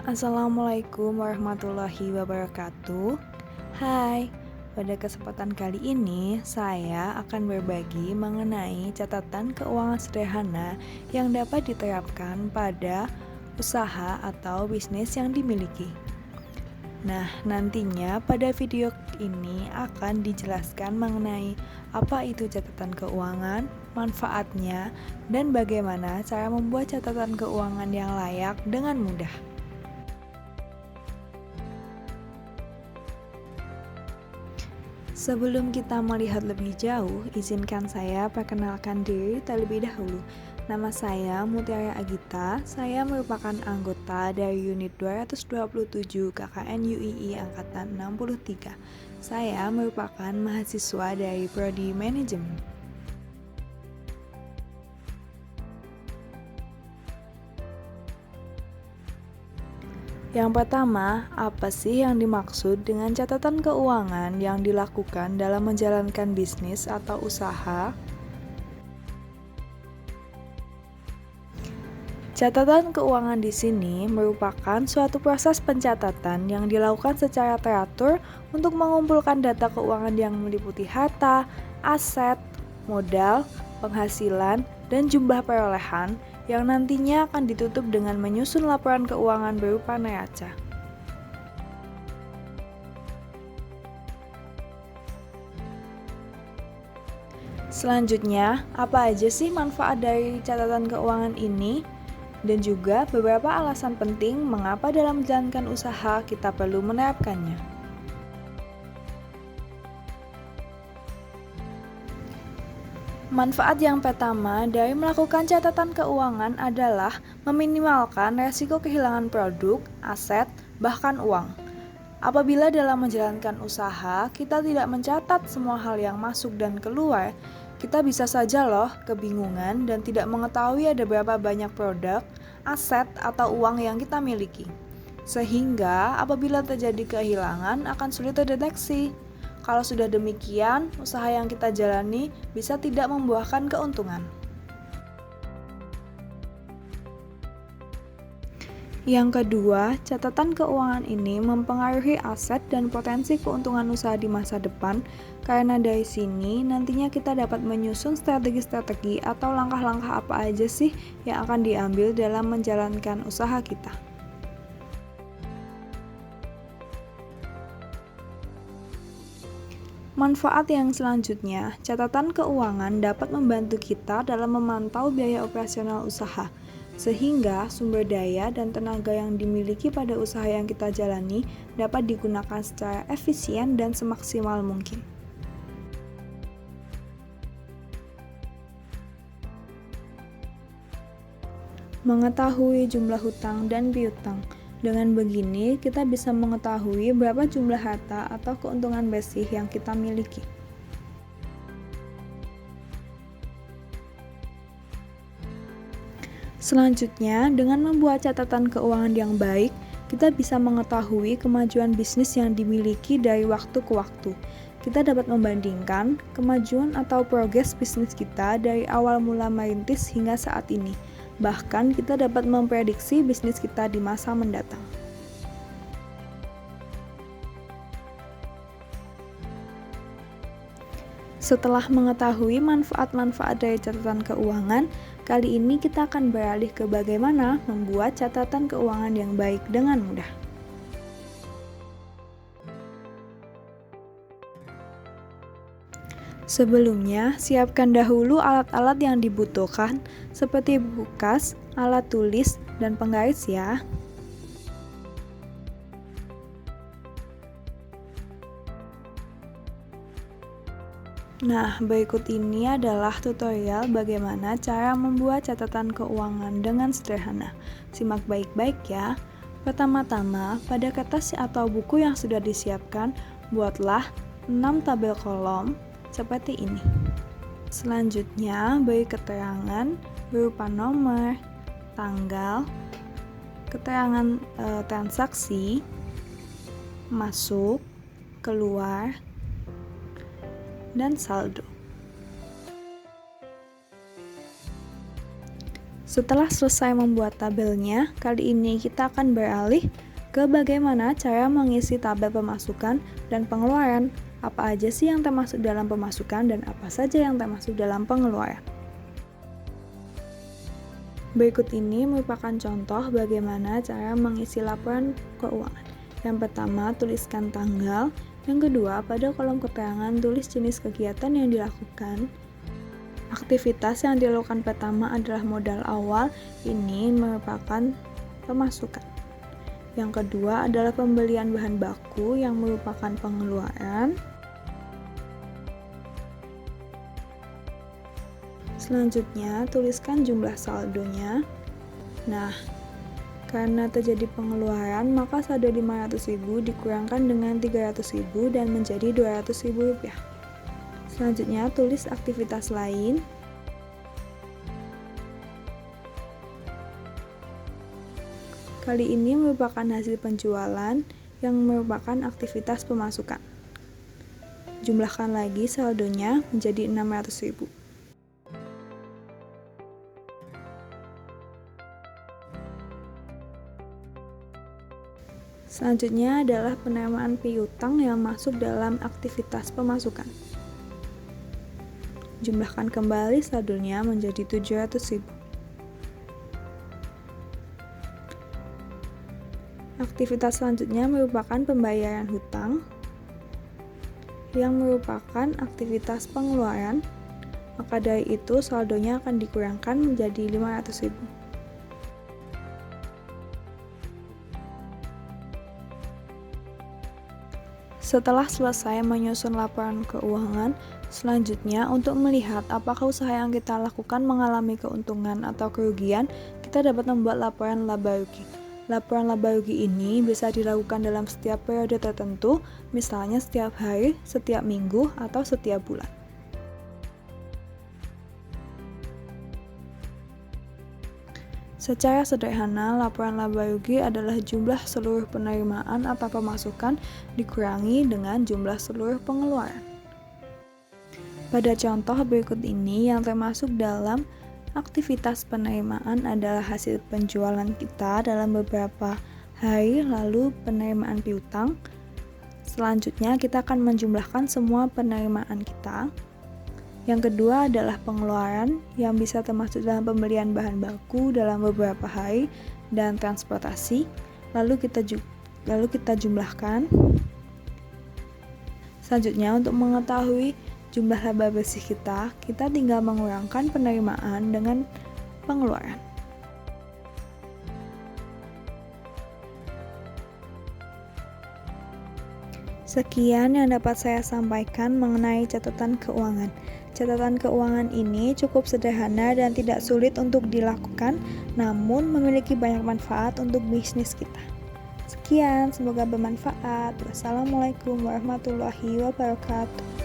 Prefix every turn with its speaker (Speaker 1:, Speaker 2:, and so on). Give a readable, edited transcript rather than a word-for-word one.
Speaker 1: Assalamualaikum warahmatullahi wabarakatuh. Hai, pada kesempatan kali ini saya akan berbagi mengenai catatan keuangan sederhana yang dapat diterapkan pada usaha atau bisnis yang dimiliki. Nah, nantinya pada video ini akan dijelaskan mengenai apa itu catatan keuangan, manfaatnya, dan bagaimana cara membuat catatan keuangan yang layak dengan mudah. Sebelum kita melihat lebih jauh, izinkan saya perkenalkan diri terlebih dahulu. Nama saya Mutiara Agita, saya merupakan anggota dari unit 227 KKN UII Angkatan 63. Saya merupakan mahasiswa dari Prodi Manajemen. Yang pertama, apa sih yang dimaksud dengan catatan keuangan yang dilakukan dalam menjalankan bisnis atau usaha? Catatan keuangan di sini merupakan suatu proses pencatatan yang dilakukan secara teratur untuk mengumpulkan data keuangan yang meliputi harta, aset, modal, penghasilan, dan jumlah perolehan yang nantinya akan ditutup dengan menyusun laporan keuangan berupa neraca. Selanjutnya, apa aja sih manfaat dari catatan keuangan ini? Dan juga beberapa alasan penting mengapa dalam menjalankan usaha kita perlu menerapkannya. Manfaat yang pertama dari melakukan catatan keuangan adalah meminimalkan resiko kehilangan produk, aset, bahkan uang. Apabila dalam menjalankan usaha, kita tidak mencatat semua hal yang masuk dan keluar, kita bisa saja loh kebingungan dan tidak mengetahui ada berapa banyak produk, aset, atau uang yang kita miliki. Sehingga apabila terjadi kehilangan akan sulit terdeteksi. Kalau sudah demikian, usaha yang kita jalani bisa tidak membuahkan keuntungan. Yang kedua, catatan keuangan ini mempengaruhi aset dan potensi keuntungan usaha di masa depan karena dari sini nantinya kita dapat menyusun strategi-strategi atau langkah-langkah apa aja sih yang akan diambil dalam menjalankan usaha kita. Manfaat yang selanjutnya, catatan keuangan dapat membantu kita dalam memantau biaya operasional usaha, sehingga sumber daya dan tenaga yang dimiliki pada usaha yang kita jalani dapat digunakan secara efisien dan semaksimal mungkin. Mengetahui jumlah hutang dan piutang. Dengan begini, kita bisa mengetahui berapa jumlah harta atau keuntungan bersih yang kita miliki. Selanjutnya, dengan membuat catatan keuangan yang baik, kita bisa mengetahui kemajuan bisnis yang dimiliki dari waktu ke waktu. Kita dapat membandingkan kemajuan atau progres bisnis kita dari awal mula merintis hingga saat ini. Bahkan kita dapat memprediksi bisnis kita di masa mendatang. Setelah mengetahui manfaat-manfaat dari catatan keuangan, kali ini kita akan beralih ke bagaimana membuat catatan keuangan yang baik dengan mudah. Sebelumnya, siapkan dahulu alat-alat yang dibutuhkan seperti buku kas, alat tulis, dan penggaris ya. Nah, berikut ini adalah tutorial bagaimana cara membuat catatan keuangan dengan sederhana. Simak baik-baik ya. Pertama-tama, pada kertas atau buku yang sudah disiapkan, buatlah 6 tabel kolom seperti ini. Selanjutnya, beri keterangan berupa nomor, tanggal, keterangan transaksi, masuk, keluar, dan saldo. Setelah selesai membuat tabelnya, kali ini kita akan beralih ke bagaimana cara mengisi tabel pemasukan dan pengeluaran. Apa aja sih yang termasuk dalam pemasukan dan apa saja yang termasuk dalam pengeluaran. Berikut ini merupakan contoh bagaimana cara mengisi laporan keuangan. Yang pertama, tuliskan tanggal. Yang kedua, pada kolom keterangan tulis jenis kegiatan yang dilakukan. Aktivitas yang dilakukan pertama adalah modal awal, ini merupakan pemasukan. Yang kedua adalah pembelian bahan baku yang merupakan pengeluaran. Selanjutnya, tuliskan jumlah saldonya. Nah, karena terjadi pengeluaran, maka saldo 500.000 dikurangkan dengan 300.000 dan menjadi Rp200.000. Selanjutnya, tulis aktivitas lain. Kali ini merupakan hasil penjualan yang merupakan aktivitas pemasukan. Jumlahkan lagi saldonya menjadi 600.000. Selanjutnya adalah penerimaan piutang yang masuk dalam aktivitas pemasukan. Jumlahkan kembali saldonya menjadi 700.000. Aktivitas selanjutnya merupakan pembayaran hutang yang merupakan aktivitas pengeluaran, maka dari itu saldonya akan dikurangkan menjadi 500.000. Setelah selesai menyusun laporan keuangan, selanjutnya untuk melihat apakah usaha yang kita lakukan mengalami keuntungan atau kerugian, kita dapat membuat laporan laba rugi. Laporan laba rugi ini bisa dilakukan dalam setiap periode tertentu, misalnya setiap hari, setiap minggu, atau setiap bulan. Secara sederhana, laporan laba rugi adalah jumlah seluruh penerimaan atau pemasukan dikurangi dengan jumlah seluruh pengeluaran. Pada contoh berikut ini yang termasuk dalam aktivitas penerimaan adalah hasil penjualan kita dalam beberapa hari, lalu penerimaan piutang. Selanjutnya kita akan menjumlahkan semua penerimaan kita. Yang kedua adalah pengeluaran yang bisa termasuk dalam pembelian bahan baku dalam beberapa hari dan transportasi. Lalu kita jumlahkan. Selanjutnya untuk mengetahui jumlah laba bersih kita tinggal mengurangkan penerimaan dengan pengeluaran. Sekian yang dapat saya sampaikan mengenai catatan keuangan. Catatan keuangan ini cukup sederhana dan tidak sulit untuk dilakukan, namun memiliki banyak manfaat untuk bisnis kita. Sekian, semoga bermanfaat. Wassalamualaikum warahmatullahi wabarakatuh.